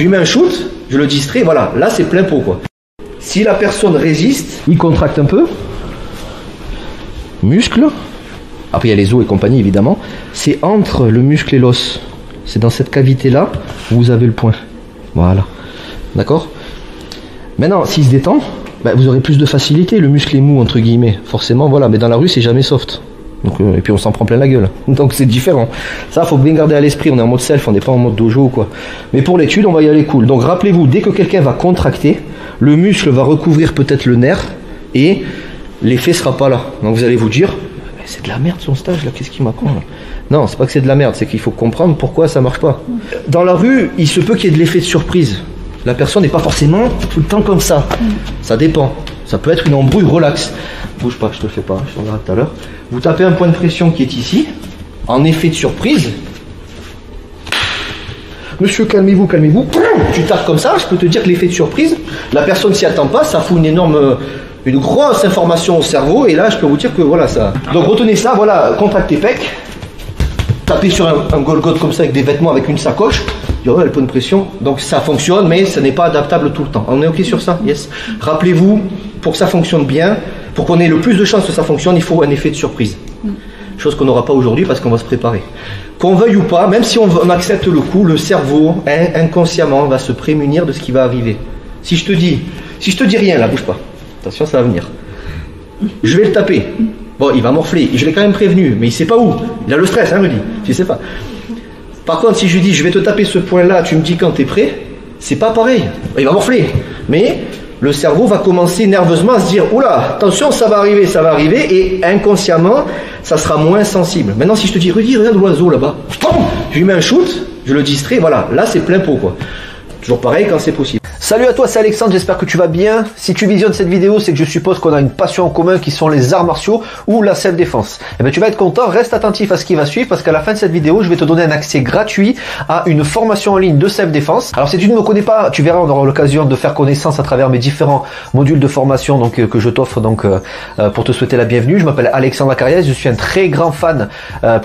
je lui mets un shoot, je le distrais, voilà, là c'est plein pot quoi. Si la personne résiste, il contracte un peu, muscle, après il y a les os et compagnie évidemment, c'est entre le muscle et l'os, c'est dans cette cavité là où vous avez le point, voilà, d'accord. Maintenant s'il se détend, ben, vous aurez plus de facilité, le muscle est mou entre guillemets, forcément voilà, mais dans la rue c'est jamais soft. Donc, et puis on s'en prend plein la gueule, donc c'est différent. Ça faut bien garder à l'esprit, on est en mode self, on n'est pas en mode dojo ou quoi. Mais pour l'étude on va y aller cool. Donc rappelez-vous, dès que quelqu'un va contracter, le muscle va recouvrir peut-être le nerf et l'effet sera pas là. Donc vous allez vous dire, c'est de la merde son stage là, qu'est-ce qu'il m'apprend là? Non, c'est pas que c'est de la merde, c'est qu'il faut comprendre pourquoi ça marche pas. Dans la rue, il se peut qu'il y ait de l'effet de surprise. La personne n'est pas forcément tout le temps comme ça. Ça dépend. Ça peut être une embrouille relax. Bouge pas, je te le fais pas, je t'en verrai tout à l'heure. Vous tapez un point de pression qui est ici, en effet de surprise. Monsieur, calmez-vous, calmez-vous. Tu tapes comme ça, je peux te dire que l'effet de surprise, la personne s'y attend pas, ça fout une grosse information au cerveau, et là je peux vous dire que voilà ça. Donc retenez ça, voilà, contractez pec, tapez sur un Golgoth comme ça avec des vêtements, avec une sacoche, il y aura le point de pression, donc ça fonctionne, mais ce n'est pas adaptable tout le temps. On est ok sur ça? Yes. Rappelez-vous, pour que ça fonctionne bien, pour qu'on ait le plus de chances que ça fonctionne, il faut un effet de surprise. Chose qu'on n'aura pas aujourd'hui parce qu'on va se préparer. Qu'on veuille ou pas, même si on accepte le coup, le cerveau, inconsciemment, va se prémunir de ce qui va arriver. Si je te dis rien là, bouge pas. Attention, ça va venir. Je vais le taper. Bon, il va morfler. Je l'ai quand même prévenu, mais il sait pas où. Il a le stress, hein, me dit. Je sais pas. Par contre, si je lui dis, je vais te taper ce point-là, tu me dis quand tu es prêt, c'est pas pareil. Il va morfler. Mais le cerveau va commencer nerveusement à se dire, oula, attention, ça va arriver, et inconsciemment, ça sera moins sensible. Maintenant, si je te dis, Rudy, regarde l'oiseau là-bas, je lui mets un shoot, je le distrais, voilà, là c'est plein pot quoi. Toujours pareil quand c'est possible. Salut à toi, c'est Alexandre, j'espère que tu vas bien. Si tu visionnes cette vidéo, c'est que je suppose qu'on a une passion en commun qui sont les arts martiaux ou la self-défense. Eh bien, tu vas être content, reste attentif à ce qui va suivre parce qu'à la fin de cette vidéo, je vais te donner un accès gratuit à une formation en ligne de self-défense. Alors si tu ne me connais pas, tu verras, on aura l'occasion de faire connaissance à travers mes différents modules de formation donc, que je t'offre donc pour te souhaiter la bienvenue. Je m'appelle Alexandre Acariès, je suis un très grand fan,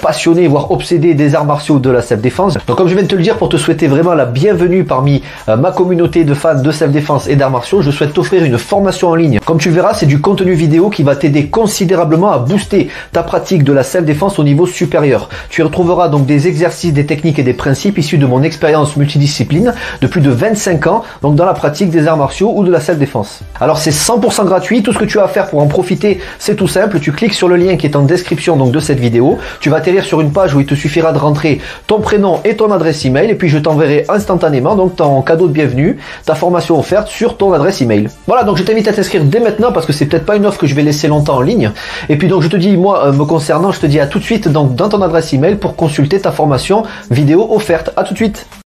passionné, voire obsédé des arts martiaux de la self-défense. Donc comme je viens de te le dire, pour te souhaiter vraiment la bienvenue parmi ma communauté de fans de self-défense et d'arts martiaux, je souhaite t'offrir une formation en ligne. Comme tu le verras, c'est du contenu vidéo qui va t'aider considérablement à booster ta pratique de la self-défense au niveau supérieur. Tu y retrouveras donc des exercices, des techniques et des principes issus de mon expérience multidiscipline de plus de 25 ans, donc dans la pratique des arts martiaux ou de la self-défense. Alors c'est 100% gratuit, tout ce que tu as à faire pour en profiter, c'est tout simple, tu cliques sur le lien qui est en description donc de cette vidéo, tu vas atterrir sur une page où il te suffira de rentrer ton prénom et ton adresse email, et puis je t'enverrai instantanément donc ton cadeau de bienvenue, ta formation offerte sur ton adresse email. Voilà, donc je t'invite à t'inscrire dès maintenant parce que c'est peut-être pas une offre que je vais laisser longtemps en ligne. Et puis donc je te dis, moi me concernant, je te dis à tout de suite donc dans ton adresse email pour consulter ta formation vidéo offerte. À tout de suite.